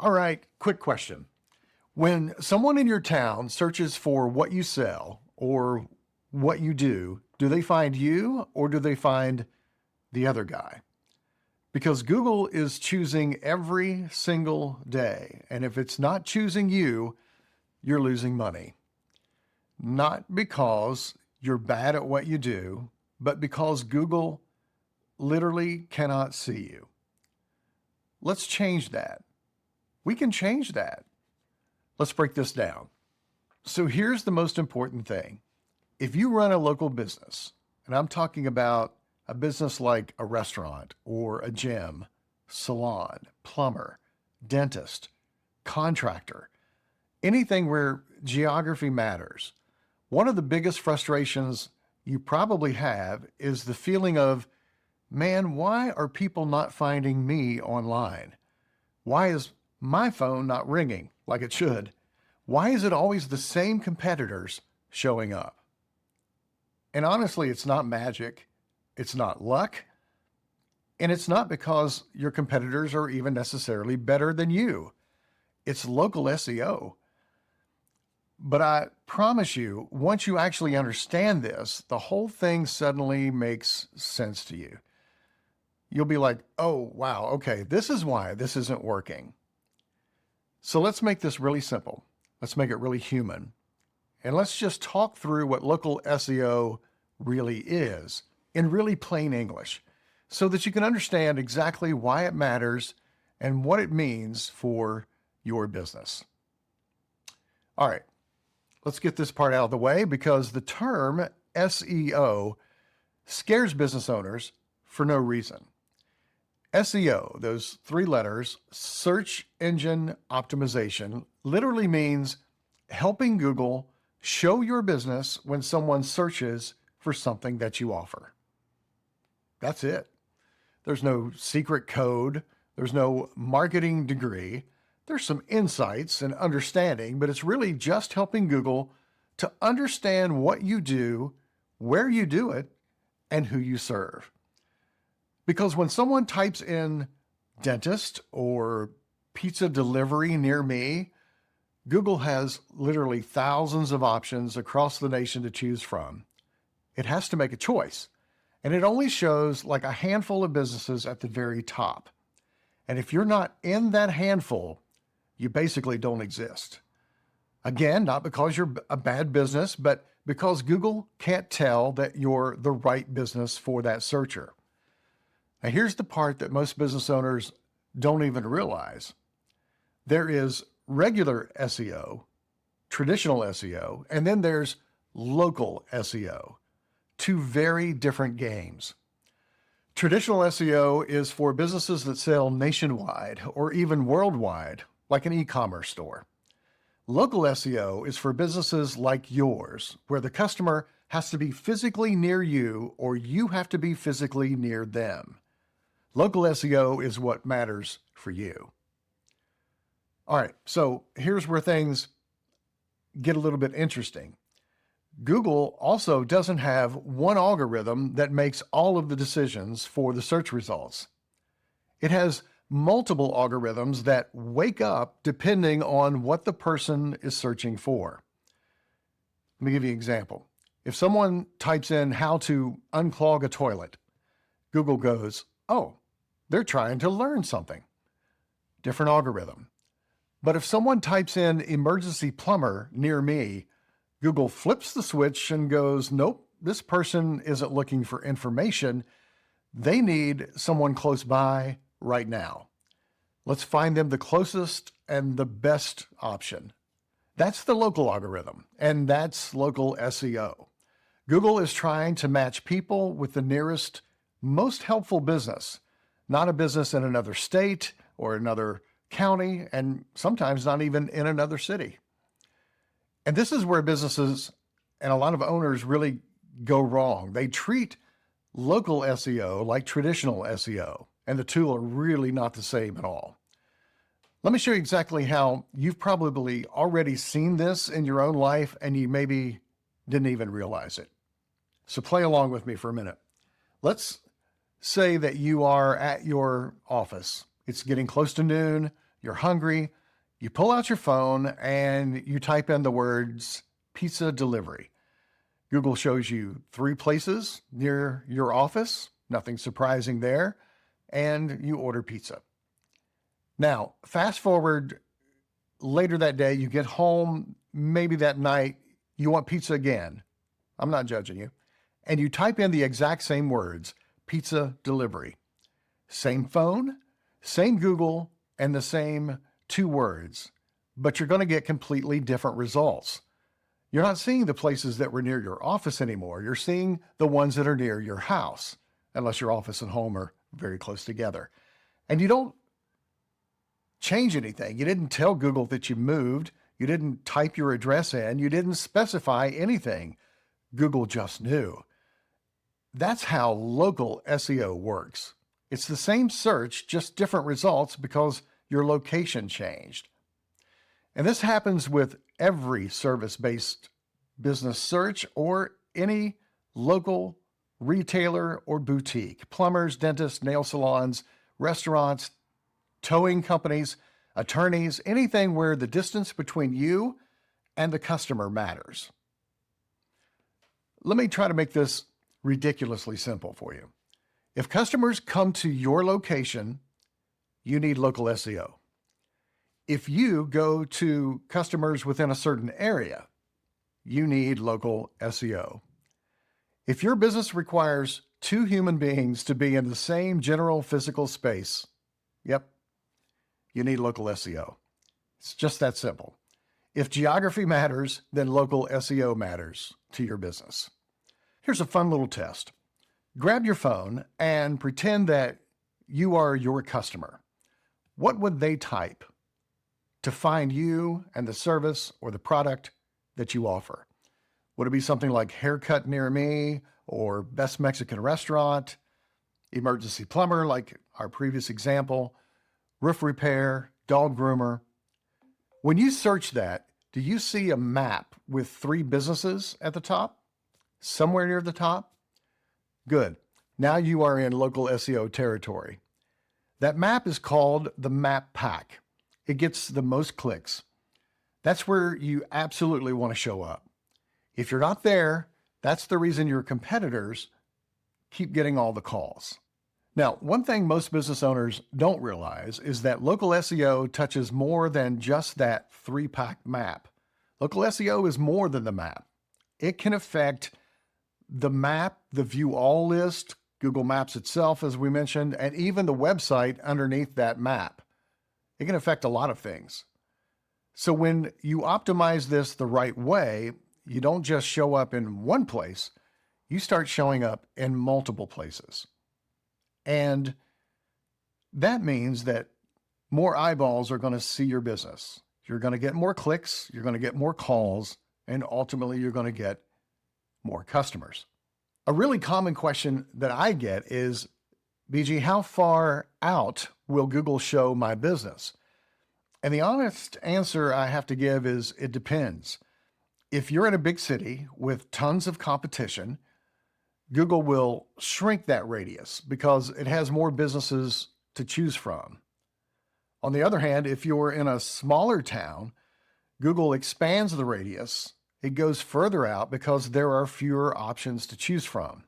All right, quick question. When someone in your town searches for what you sell or what you do they find you or do they find the other guy? Because Google is choosing every single day. And if it's not choosing you, you're losing money. Not because you're bad at what you do, but because Google literally cannot see you. Let's change that. We can change that. Let's break this down. So here's the most important thing. If you run a local business, and I'm talking about a business like a restaurant or a gym, salon, plumber, dentist, contractor, anything where geography matters, one of the biggest frustrations you probably have is the feeling of, man, why are people not finding me online? Why is my phone not ringing like it should? Why is it always the same competitors showing up? And honestly, it's not magic. It's not luck. And it's not because your competitors are even necessarily better than you. It's local SEO. But I promise you, once you actually understand this, the whole thing suddenly makes sense to you. You'll be like, oh, wow, okay, this is why this isn't working. So let's make this really simple. Let's make it really human. And let's just talk through what local SEO really is in really plain English so that you can understand exactly why it matters and what it means for your business. All right, let's get this part out of the way because the term SEO scares business owners for no reason. SEO, those three letters, search engine optimization, literally means helping Google show your business when someone searches for something that you offer. That's it. There's no secret code. There's no marketing degree. There's some insights and understanding, but it's really just helping Google to understand what you do, where you do it, and who you serve. Because when someone types in dentist or pizza delivery near me, Google has literally thousands of options across the nation to choose from. It has to make a choice, and it only shows like a handful of businesses at the very top. And if you're not in that handful, you basically don't exist. Again, not because you're a bad business, but because Google can't tell that you're the right business for that searcher. Now, here's the part that most business owners don't even realize. There is regular SEO, traditional SEO, and then there's local SEO, two very different games. Traditional SEO is for businesses that sell nationwide or even worldwide, like an e-commerce store. Local SEO is for businesses like yours, where the customer has to be physically near you or you have to be physically near them. Local SEO is what matters for you. All right, so here's where things get a little bit interesting. Google also doesn't have one algorithm that makes all of the decisions for the search results. It has multiple algorithms that wake up depending on what the person is searching for. Let me give you an example. If someone types in how to unclog a toilet, Google goes, oh, they're trying to learn something. Different algorithm. But if someone types in emergency plumber near me, Google flips the switch and goes, nope, this person isn't looking for information. They need someone close by right now. Let's find them the closest and the best option. That's the local algorithm, and that's local SEO. Google is trying to match people with the nearest, most helpful business, not a business in another state or another county, and sometimes not even in another city. And this is where businesses and a lot of owners really go wrong. They treat local SEO like traditional SEO, and the two are really not the same at all. Let me show you exactly how you've probably already seen this in your own life and you maybe didn't even realize it. So play along with me for a minute. Let's say that you are at your office. It's getting close to noon. you're hungry, you pull out your phone and you type in the words pizza delivery. Google shows you 3 places near your office, nothing surprising there, and you order pizza. Now, fast forward later that day, you get home, maybe that night, you want pizza again. I'm not judging you. And you type in the exact same words, pizza delivery. Same phone, same Google, and the same 2 words, but you're going to get completely different results. You're not seeing the places that were near your office anymore. You're seeing the ones that are near your house, unless your office and home are very close together. And you don't change anything. You didn't tell Google that you moved. You didn't type your address in. You didn't specify anything. Google just knew. That's how local SEO works. It's the same search, just different results because your location changed. And this happens with every service-based business search or any local retailer or boutique, plumbers, dentists, nail salons, restaurants, towing companies, attorneys, anything where the distance between you and the customer matters. Let me try to make this ridiculously simple for you. If customers come to your location, you need local SEO. If you go to customers within a certain area, you need local SEO. If your business requires 2 human beings to be in the same general physical space, yep, you need local SEO. It's just that simple. If geography matters, then local SEO matters to your business. Here's a fun little test. Grab your phone and pretend that you are your customer. What would they type to find you and the service or the product that you offer? Would it be something like haircut near me or best Mexican restaurant, emergency plumber like our previous example, roof repair, dog groomer? When you search that, do you see a map with 3 businesses at the top? Somewhere near the top? Good. Now you are in local SEO territory. That map is called the map pack. It gets the most clicks. That's where you absolutely want to show up. If you're not there, that's the reason your competitors keep getting all the calls. Now, one thing most business owners don't realize is that local SEO touches more than just that 3-pack map. Local SEO is more than the map. It can affect the map, the view all list, Google Maps itself, as we mentioned, and even the website underneath that map. It can affect a lot of things. So when you optimize this the right way, you don't just show up in one place, you start showing up in multiple places. And that means that more eyeballs are going to see your business. You're going to get more clicks, you're going to get more calls, and ultimately you're going to get more customers. A really common question that I get is, BG, how far out will Google show my business? And the honest answer I have to give is it depends. If you're in a big city with tons of competition, Google will shrink that radius because it has more businesses to choose from. On the other hand, if you're in a smaller town, Google expands the radius. It goes further out because there are fewer options to choose from.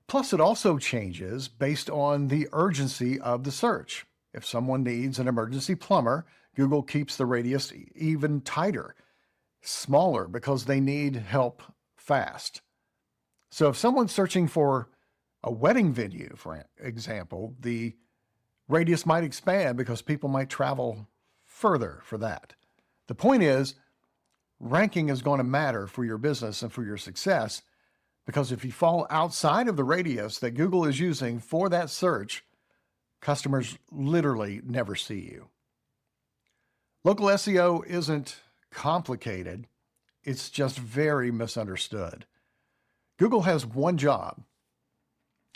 Plus, it also changes based on the urgency of the search. If someone needs an emergency plumber, Google keeps the radius even tighter, smaller, because they need help fast. So if someone's searching for a wedding venue, for example, the radius might expand because people might travel further for that. The point is, ranking is going to matter for your business and for your success, because if you fall outside of the radius that Google is using for that search, customers literally never see you. Local SEO isn't complicated. It's just very misunderstood. Google has one job,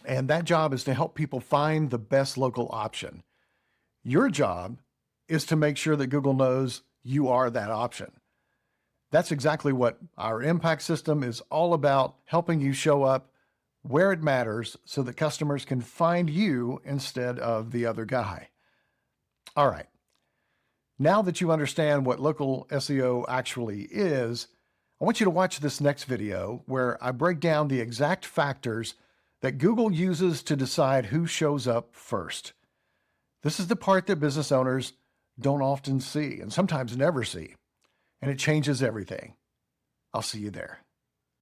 and that job is to help people find the best local option. Your job is to make sure that Google knows you are that option. That's exactly what our impact system is all about, helping you show up where it matters so that customers can find you instead of the other guy. All right, Now that you understand what local SEO actually is, I want you to watch this next video where I break down the exact factors that Google uses to decide who shows up first. This is the part that business owners don't often see and sometimes never see, and it changes everything. I'll see you there.